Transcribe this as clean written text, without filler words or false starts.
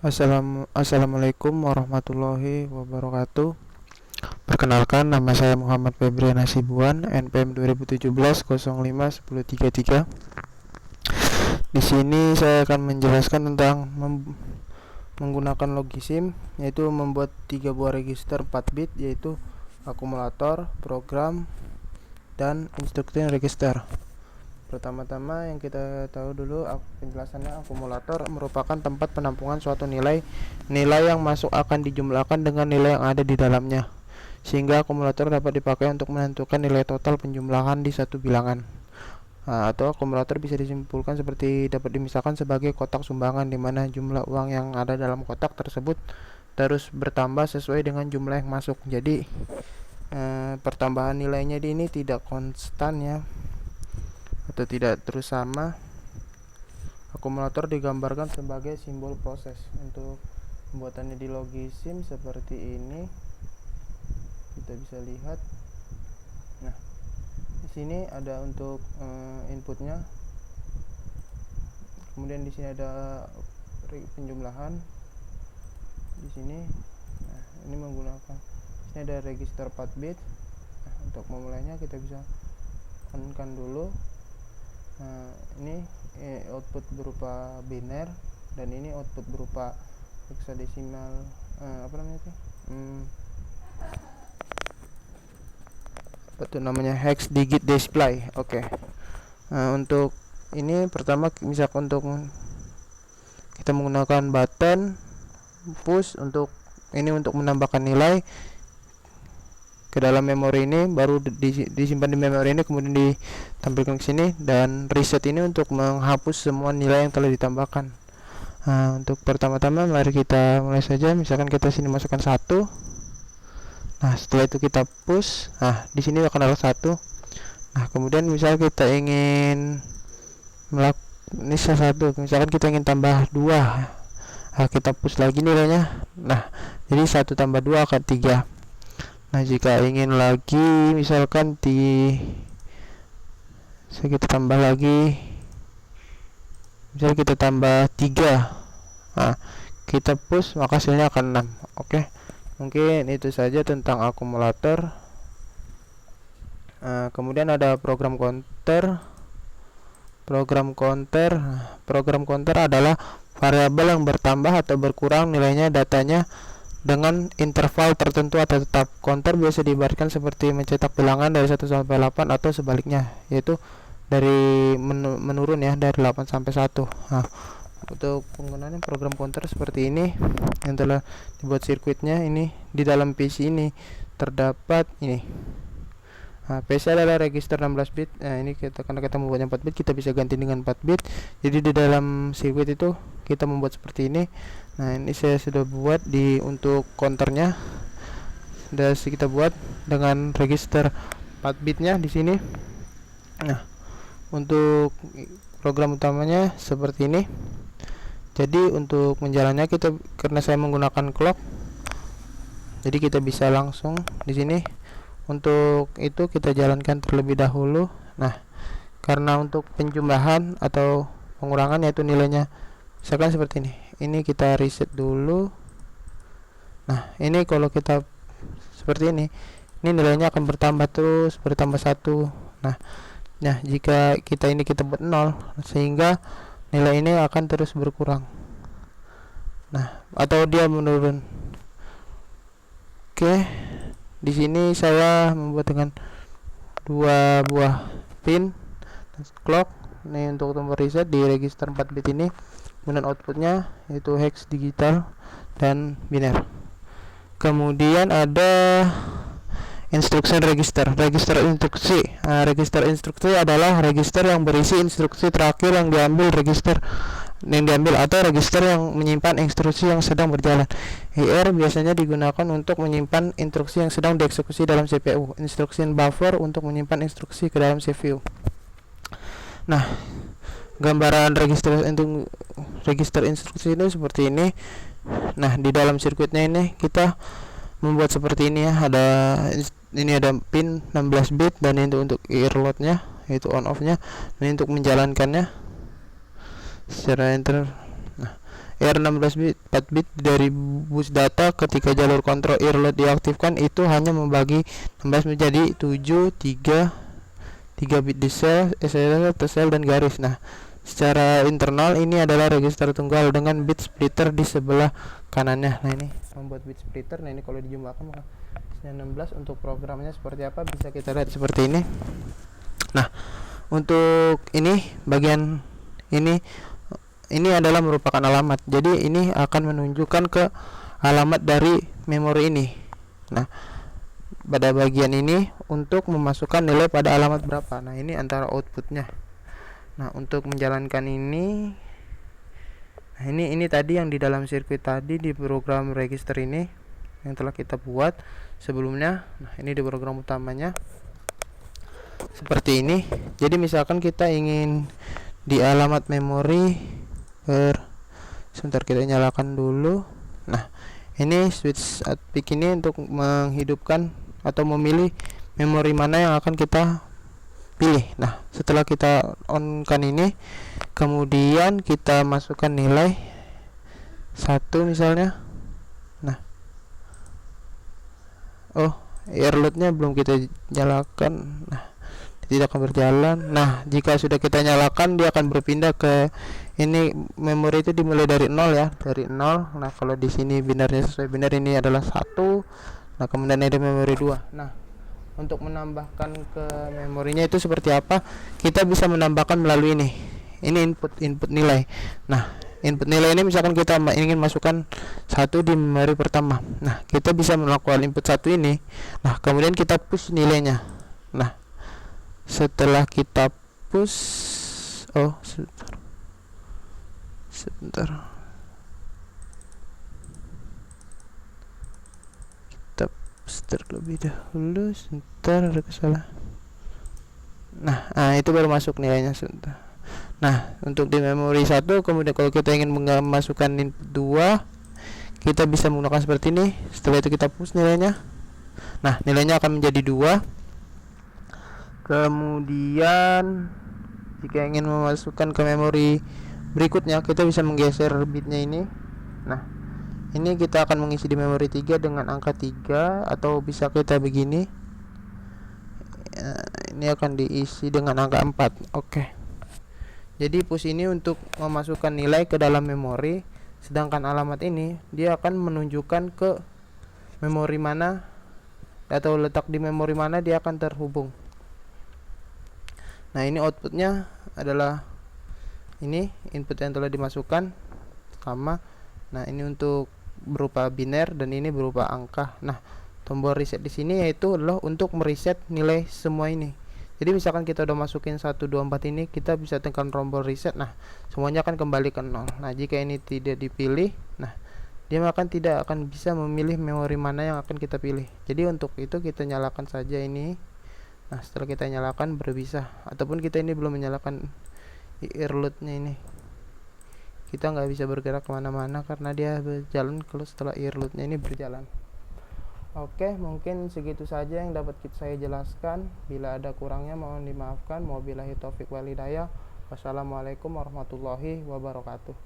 Assalamualaikum warahmatullahi wabarakatuh. Perkenalkan, nama saya Muhammad Febrian Hasibuan, NPM 2017 05 1033. Di sini saya akan menjelaskan tentang menggunakan Logisim, yaitu membuat 3 buah register 4 bit, yaitu akumulator, program, dan instruksi register. Pertama-tama yang kita tahu dulu penjelasannya, akumulator merupakan tempat penampungan suatu nilai yang masuk akan dijumlahkan dengan nilai yang ada di dalamnya, sehingga akumulator dapat dipakai untuk menentukan nilai total penjumlahan di satu bilangan. Atau akumulator bisa disimpulkan seperti dapat dimisalkan sebagai kotak sumbangan, di mana jumlah uang yang ada dalam kotak tersebut terus bertambah sesuai dengan jumlah yang masuk. Jadi pertambahan nilainya di ini tidak konstan ya, atau tidak terus sama. Akumulator digambarkan sebagai simbol proses. Untuk pembuatannya di Logisim seperti ini, kita bisa lihat. Nah, di sini ada untuk inputnya, kemudian di sini ada penjumlahan di sini. Nah, ini menggunakan, ini ada register 4 bit. Nah, untuk memulainya kita bisa on-kan dulu. Ini output berupa biner, dan ini output berupa hexadesimal, hex digit display. Oke. Untuk ini pertama, misalkan untuk kita menggunakan button push, untuk menambahkan nilai ke dalam memori ini, baru disimpan di memori ini, kemudian ditampilkan ke sini, dan reset ini untuk menghapus semua nilai yang telah ditambahkan. Untuk pertama-tama mari kita mulai saja. Misalkan kita sini masukkan 1. Nah, setelah itu kita push. Nah, di sini akan ada 1. Nah, kemudian misal kita ingin ini 1, misalkan kita ingin tambah 2. Nah, kita push lagi nilainya. Nah, jadi 1 tambah 2 akan 3. Nah, jika ingin lagi misalkan kita tambah lagi, misalnya kita tambah 3. Nah, kita push, maka hasilnya akan 6. Oke. Mungkin itu saja tentang akumulator. Kemudian ada program counter. Program counter adalah variabel yang bertambah atau berkurang nilainya datanya dengan interval tertentu atau tetap. Counter biasa diibaratkan seperti mencetak bilangan dari 1 sampai 8 atau sebaliknya, yaitu dari menurun ya, dari 8 sampai 1. Nah, untuk penggunaannya program counter seperti ini yang telah dibuat sirkuitnya. Ini di dalam PC ini terdapat ini. PC adalah register 16 bit. Ini karena kita membuatnya 4 bit, kita bisa ganti dengan 4 bit. Jadi di dalam sirkuit itu kita membuat seperti ini. Nah, ini saya sudah buat untuk counternya. Sudah kita buat dengan register 4 bitnya di sini. Nah, untuk program utamanya seperti ini. Jadi untuk menjalannya karena saya menggunakan clock, jadi kita bisa langsung di sini. Untuk itu kita jalankan terlebih dahulu. Nah, karena untuk penjumlahan atau pengurangan, yaitu nilainya misalkan seperti ini. Ini kita reset dulu. Nah, ini kalau kita seperti ini nilainya akan bertambah terus, bertambah 1. Nah, jika kita buat 0, sehingga nilai ini akan terus berkurang. Nah, atau dia menurun. Oke. Di sini saya membuat dengan 2 buah pin clock. Ini untuk tombol reset di register 4 bit ini. Kemudian outputnya yaitu hex digital dan biner. Kemudian ada instruksi register instruksi. Register instruksi adalah register yang berisi instruksi terakhir yang diambil atau register yang menyimpan instruksi yang sedang berjalan. IR biasanya digunakan untuk menyimpan instruksi yang sedang dieksekusi dalam CPU. Instruction buffer untuk menyimpan instruksi ke dalam CPU. Nah, gambaran register instruksi itu seperti ini. Nah, di dalam sirkuitnya ini kita membuat seperti ini ya. Ada pin 16 bit, dan itu untuk IR load-nya, yaitu on off-nya. Ini untuk menjalankannya secara Nah, R16 bit 4 bit dari bus data ketika jalur kontrol earload diaktifkan itu hanya membagi 16 menjadi 7, 3 bit di sel, sel dan garis. Nah, secara internal ini adalah register tunggal dengan bit splitter di sebelah kanannya. Nah, ini membuat bit splitter. Nah, ini kalau dijumlahkan maka 16. Untuk programnya seperti apa bisa kita lihat seperti ini. Nah, untuk ini bagian ini adalah merupakan alamat. Jadi ini akan menunjukkan ke alamat dari memori ini. Nah, pada bagian ini untuk memasukkan nilai pada alamat berapa. Nah, ini antara outputnya. Nah, untuk menjalankan ini, nah ini tadi yang di dalam sirkuit tadi di program register ini yang telah kita buat sebelumnya. Nah, ini di program utamanya seperti ini. Jadi misalkan kita ingin di alamat memori sebentar, kita nyalakan dulu. Nah, ini switch pick ini untuk menghidupkan atau memilih memori mana yang akan kita pilih. Nah, setelah kita on kan ini, kemudian kita masukkan nilai 1 misalnya. Nah, earloadnya belum kita nyalakan. Nah, tidak akan berjalan. Nah, jika sudah kita nyalakan, dia akan berpindah ke ini. Memori itu dimulai dari 0 ya, dari 0. Nah, kalau di sini binarnya sesuai binar, ini adalah 1. Nah, kemudian ada memori 2. Nah, untuk menambahkan ke memorinya itu seperti apa? Kita bisa menambahkan melalui ini. Ini input nilai. Nah, input nilai ini misalkan kita ingin masukkan 1 di memori pertama. Nah, kita bisa melakukan input 1 ini. Nah, kemudian kita push nilainya. Nah, setelah kita push, sebentar, kita push terlebih dahulu. Sebentar, ada kesalahan. Nah, itu baru masuk nilainya sebentar. Nah, untuk di memori 1, kemudian kalau kita ingin memasukkan input 2, kita bisa menggunakan seperti ini. Setelah itu kita push nilainya. Nah, nilainya akan menjadi 2. Kemudian jika ingin memasukkan ke memori berikutnya, kita bisa menggeser bitnya ini. Nah, ini kita akan mengisi di memori 3 dengan angka 3, atau bisa kita begini. Ini akan diisi dengan angka 4. Oke. Jadi push ini untuk memasukkan nilai ke dalam memori, sedangkan alamat ini dia akan menunjukkan ke memori mana atau letak di memori mana dia akan terhubung. Nah, ini outputnya adalah ini input yang telah dimasukkan sama. Nah, ini untuk berupa biner dan ini berupa angka. Nah, tombol reset di sini yaitu adalah untuk mereset nilai semua ini. Jadi misalkan kita udah masukin 1, 2, 4 ini, kita bisa tekan tombol reset. Nah, semuanya akan kembali ke 0. Nah, jika ini tidak dipilih, nah dia tidak akan bisa memilih memori mana yang akan kita pilih. Jadi untuk itu kita nyalakan saja ini. Nah, setelah kita nyalakan baru bisa. Ataupun kita ini belum menyalakan earloadnya ini, kita nggak bisa bergerak kemana-mana karena dia berjalan kalau setelah earloadnya ini berjalan. Oke, mungkin segitu saja yang dapat saya jelaskan. Bila ada kurangnya mohon dimaafkan. Wabillahi taufik wal hidayah. Wassalamualaikum warahmatullahi wabarakatuh.